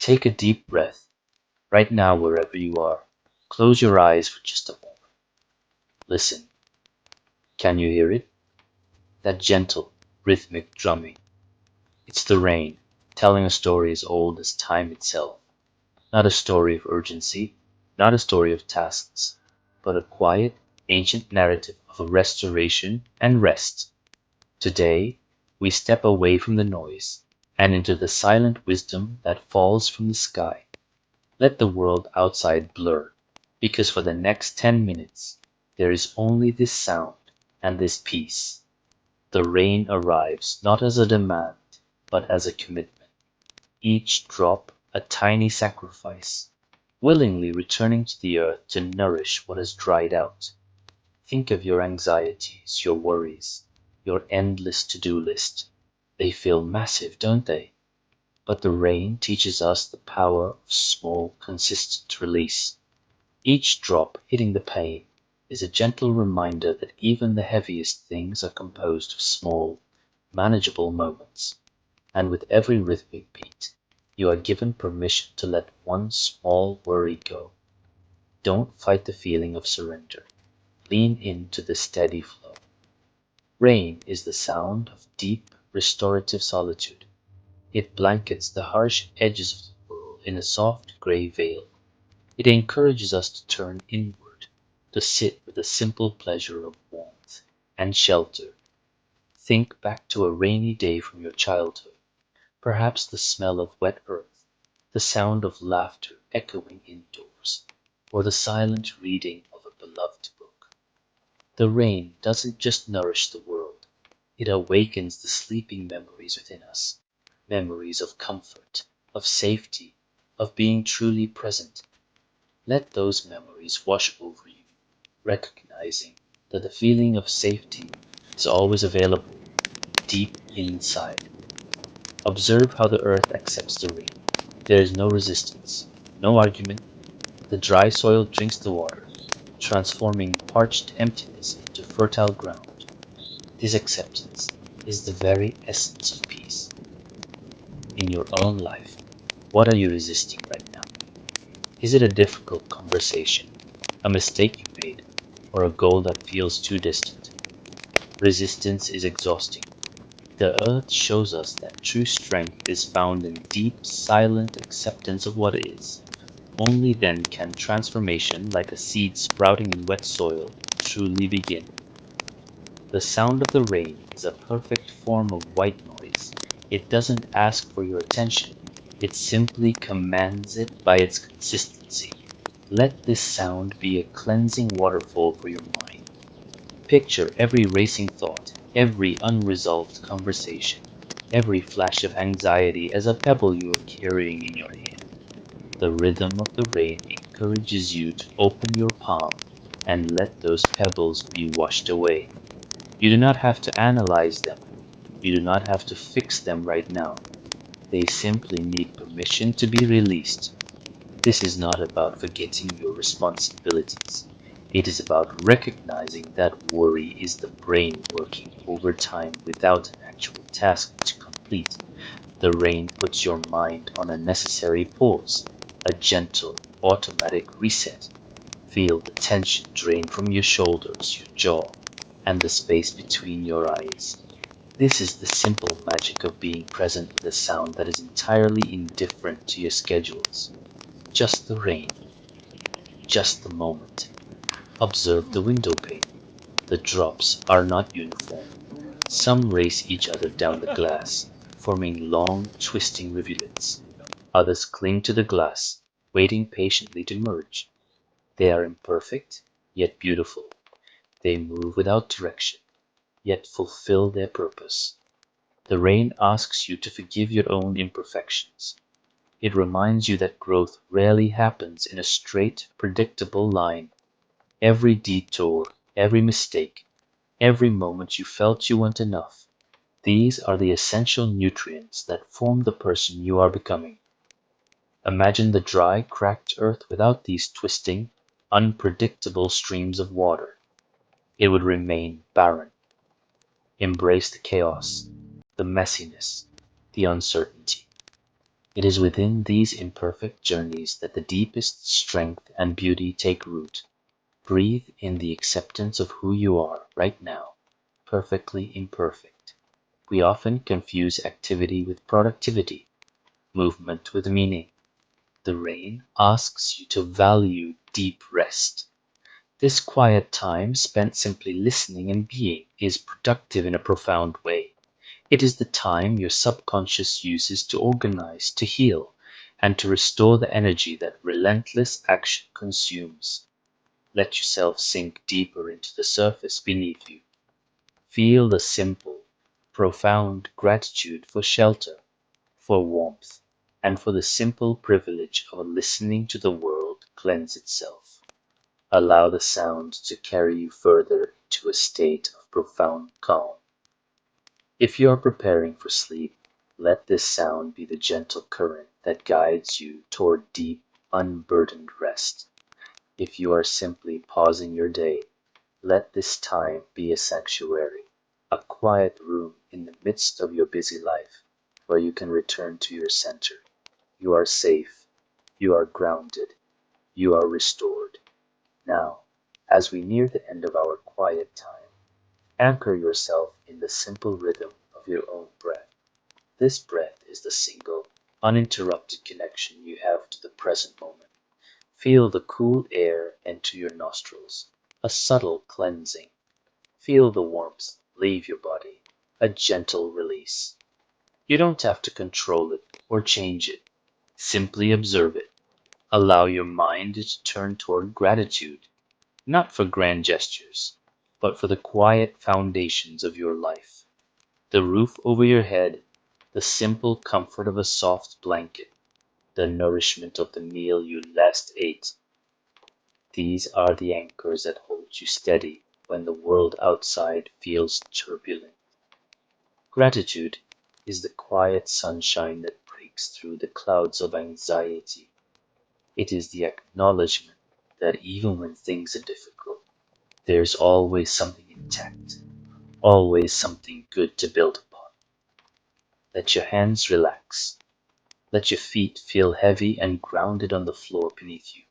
Take a deep breath right now wherever you are. Close your eyes for just a moment. Listen. Can you hear it? That gentle, rhythmic drumming. It's the rain, telling a story as old as time itself. Not a story of urgency, not a story of tasks, but a quiet, ancient narrative of restoration and rest. Today, we step away from the noise and into the silent wisdom that falls from the sky. Let the world outside blur, because for the next 10 minutes, there is only this sound and this peace. The rain arrives not as a demand, but as a commitment, each drop a tiny sacrifice, willingly returning to the earth to nourish what has dried out. Think of your anxieties, your worries, your endless to-do list. They feel massive, don't they? But the rain teaches us the power of small, consistent release. Each drop hitting the pane is a gentle reminder that even the heaviest things are composed of small, manageable moments. And with every rhythmic beat, you are given permission to let one small worry go. Don't fight the feeling of surrender. Lean into the steady flow. Rain is the sound of deep, restorative solitude. It blankets the harsh edges of the world in a soft gray veil. It encourages us to turn inward, to sit with the simple pleasure of warmth and shelter. Think back to a rainy day from your childhood, perhaps the smell of wet earth, the sound of laughter echoing indoors, or the silent reading of a beloved book. The rain doesn't just nourish the world, it awakens the sleeping memories within us, memories of comfort, of safety, of being truly present. Let those memories wash over you, recognizing that the feeling of safety is always available deep inside. Observe how the earth accepts the rain. There is no resistance, no argument. The dry soil drinks the water, transforming parched emptiness into fertile ground. This acceptance is the very essence of peace. In your own life, what are you resisting right now? Is it a difficult conversation, a mistake you made, or a goal that feels too distant? Resistance is exhausting. The earth shows us that true strength is found in deep, silent acceptance of what is. Only then can transformation, like a seed sprouting in wet soil, truly begin. The sound of the rain is a perfect form of white noise. It doesn't ask for your attention, it simply commands it by its consistency. Let this sound be a cleansing waterfall for your mind. Picture every racing thought, every unresolved conversation, every flash of anxiety as a pebble you are carrying in your hand. The rhythm of the rain encourages you to open your palm and let those pebbles be washed away. You do not have to analyze them. You do not have to fix them right now. They simply need permission to be released. This is not about forgetting your responsibilities. It is about recognizing that worry is the brain working overtime without an actual task to complete. The rain puts your mind on a necessary pause, a gentle, automatic reset. Feel the tension drain from your shoulders, your jaw, and the space between your eyes. This is the simple magic of being present with a sound that is entirely indifferent to your schedules. Just the rain, just the moment. Observe the window pane. The drops are not uniform. Some race each other down the glass, forming long, twisting rivulets. Others cling to the glass, waiting patiently to merge. They are imperfect, yet beautiful. They move without direction, yet fulfill their purpose. The rain asks you to forgive your own imperfections. It reminds you that growth rarely happens in a straight, predictable line. Every detour, every mistake, every moment you felt you weren't enough, these are the essential nutrients that form the person you are becoming. Imagine the dry, cracked earth without these twisting, unpredictable streams of water. It would remain barren. Embrace the chaos, the messiness, the uncertainty. It is within these imperfect journeys that the deepest strength and beauty take root. Breathe in the acceptance of who you are right now, perfectly imperfect. We often confuse activity with productivity, movement with meaning. The rain asks you to value deep rest. This quiet time spent simply listening and being is productive in a profound way. It is the time your subconscious uses to organize, to heal, and to restore the energy that relentless action consumes. Let yourself sink deeper into the surface beneath you. Feel the simple, profound gratitude for shelter, for warmth, and for the simple privilege of listening to the world cleanse itself. Allow the sound to carry you further into a state of profound calm. If you are preparing for sleep, let this sound be the gentle current that guides you toward deep, unburdened rest. If you are simply pausing your day, let this time be a sanctuary, a quiet room in the midst of your busy life where you can return to your center. You are safe, you are grounded, you are restored. Now, as we near the end of our quiet time, anchor yourself in the simple rhythm of your own breath. This breath is the single, uninterrupted connection you have to the present moment. Feel the cool air enter your nostrils, a subtle cleansing. Feel the warmth leave your body, a gentle release. You don't have to control it or change it. Simply observe it. Allow your mind to turn toward gratitude, not for grand gestures, but for the quiet foundations of your life. The roof over your head, the simple comfort of a soft blanket, the nourishment of the meal you last ate. These are the anchors that hold you steady when the world outside feels turbulent. Gratitude is the quiet sunshine that breaks through the clouds of anxiety. It is the acknowledgement that even when things are difficult, there's always something intact, always something good to build upon. Let your hands relax. Let your feet feel heavy and grounded on the floor beneath you.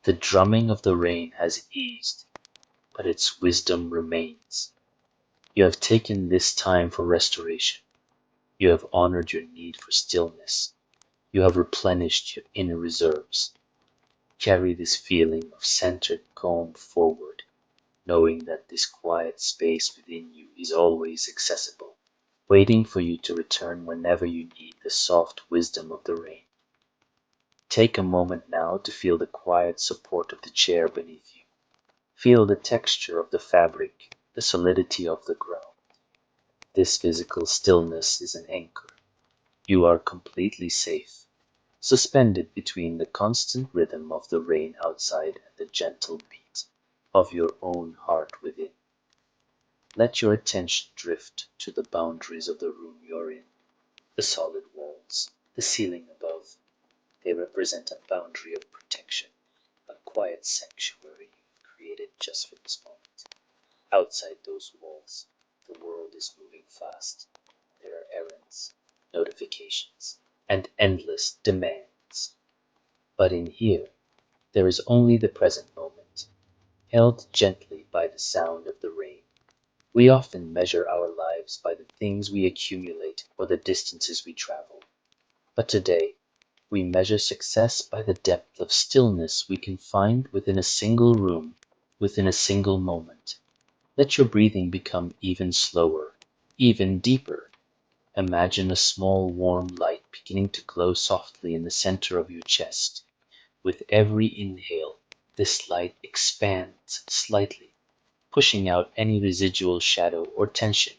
The drumming of the rain has eased, but its wisdom remains. You have taken this time for restoration. You have honored your need for stillness. You have replenished your inner reserves. Carry this feeling of centered calm forward, knowing that this quiet space within you is always accessible, waiting for you to return whenever you need the soft wisdom of the rain. Take a moment now to feel the quiet support of the chair beneath you. Feel the texture of the fabric, the solidity of the ground. This physical stillness is an anchor. You are completely safe, suspended between the constant rhythm of the rain outside and the gentle beat of your own heart within. Let your attention drift to the boundaries of the room you're in. The solid walls, the ceiling above, they represent a boundary of protection, a quiet sanctuary you've created just for this moment. Outside those walls, the world is moving fast. There are errands, notifications, and endless demands. But in here, there is only the present moment, held gently by the sound of the rain. We often measure our lives by the things we accumulate or the distances we travel. But today, we measure success by the depth of stillness we can find within a single room, within a single moment. Let your breathing become even slower, even deeper. Imagine a small warm light beginning to glow softly in the center of your chest. With every inhale, this light expands slightly, pushing out any residual shadow or tension.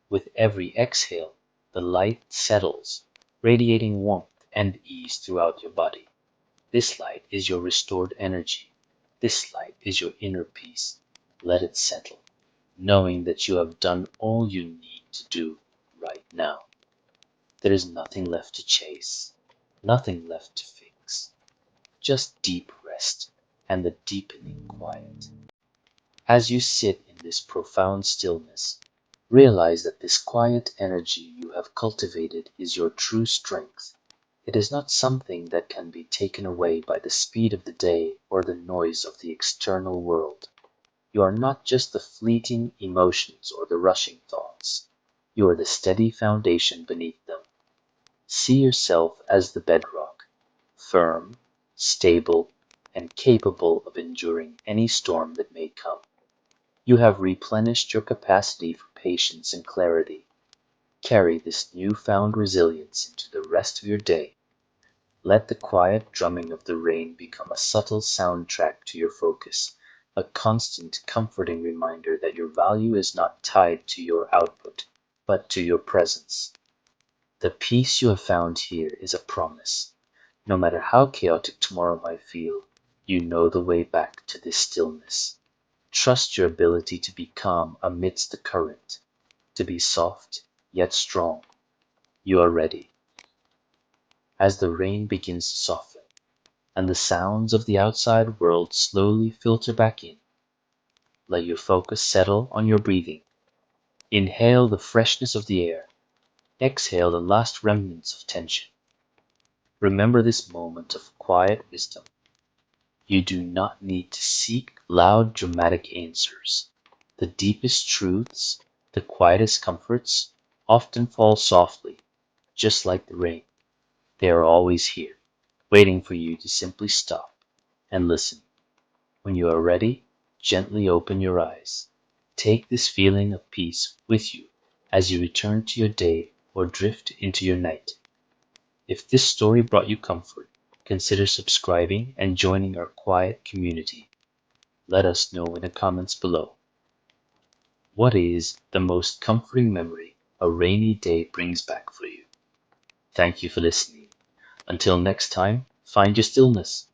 With every exhale, the light settles, radiating warmth and ease throughout your body. This light is your restored energy. This light is your inner peace. Let it settle, knowing that you have done all you need to do right now. There is nothing left to chase, nothing left to fix, just deep rest and the deepening quiet. As you sit in this profound stillness, realize that this quiet energy you have cultivated is your true strength. It is not something that can be taken away by the speed of the day or the noise of the external world. You are not just the fleeting emotions or the rushing thoughts. You are the steady foundation beneath them. See yourself as the bedrock, firm, stable, and capable of enduring any storm that may come. You have replenished your capacity for patience and clarity. Carry this newfound resilience into the rest of your day. Let the quiet drumming of the rain become a subtle soundtrack to your focus, a constant comforting reminder that your value is not tied to your output, but to your presence. The peace you have found here is a promise. No matter how chaotic tomorrow might feel, you know the way back to this stillness. Trust your ability to be calm amidst the current, to be soft yet strong. You are ready. As the rain begins to soften, and the sounds of the outside world slowly filter back in, let your focus settle on your breathing. Inhale the freshness of the air. Exhale the last remnants of tension. Remember this moment of quiet wisdom. You do not need to seek loud, dramatic answers. The deepest truths, the quietest comforts, often fall softly, just like the rain. They are always here, waiting for you to simply stop and listen. When you are ready, gently open your eyes. Take this feeling of peace with you as you return to your day or drift into your night. If this story brought you comfort, consider subscribing and joining our quiet community. Let us know in the comments below. What is the most comforting memory a rainy day brings back for you? Thank you for listening. Until next time, find your stillness.